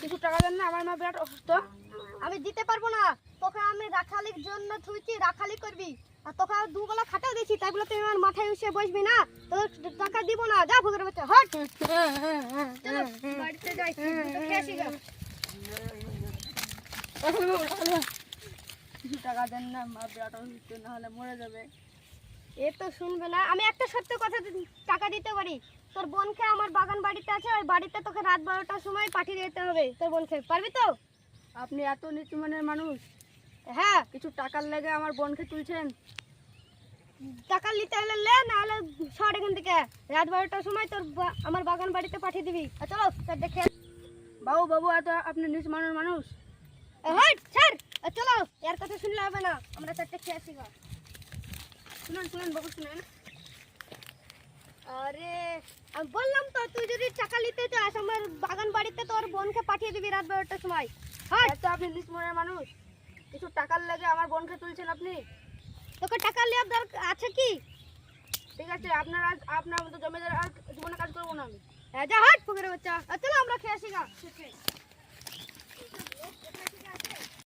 কিছু টাকা দেন না, আমার মা বিরাট অসুস্থ। আমি দিতে পারবো না, তোকে আমি রাখালির জন্য থুইছি, রাখালি করবি। আর তোকে আর দুবেলা খাটাও দিয়েছি, তাই বলে তুই আমার মাথায় এসে বসবি না? তোর টাকা দিব না, যা ভুগের বাচ্চা হট। চলো বাড়িতে যাই, দুটো খেয়ে আসি গা। কিছু টাকা দেন না, মা বিরাট অসুস্থ, না হলে মরে যাবে। এ তো শুনবে না। আমি একটা সত্য কথা টাকা দিতে পারি। তোর বোনকে আমার বাগান বাড়িতে আছে, ওই বাড়িতে তোকে রাত 12টার সময় পাঠিয়ে দিতে হবে। তোর বোনকে পারবি তো? আপনি এত নিচু মানের মানুষ, হ্যাঁ, কিছু টাকার লেগে আমার বোনকে তুলছেন? টাকা নিতে হলে লে, না হলে সর এখান থেকে। রাত 12টার সময় তোর আমার বাগান বাড়িতে পাঠিয়ে দিবি। আর চলো তোর দেখে বাবু বাবু, এত আপনি নিচু মানের মানুষ? হট স্যার, চলো। এর কথা শুনলে হবে না, আমরা চারটে খেয়ে আসি গা। শুনেন শুনেন বাবু, শুনেন। আরে আমি বললাম তো, তুই যদি টাকা নিতে চাস আমার বাগান বাড়িতে তোর বোনকে পাঠিয়ে দিবি রাত 12টার সময়। হট, এত আপনি নিচু মানের মানুষ, কিছু টাকার লেগে আমার বোনকে তুলছেন আপনি? তোকে টাকা নেওয়ার দরকার আছে কি? ঠিক আছে, আপনার মতো জমিদার আর জীবনে কাজ করবো না আমি। যা হট ফুকের বাচ্চা। চলো আমরা খেয়ে আসি গা।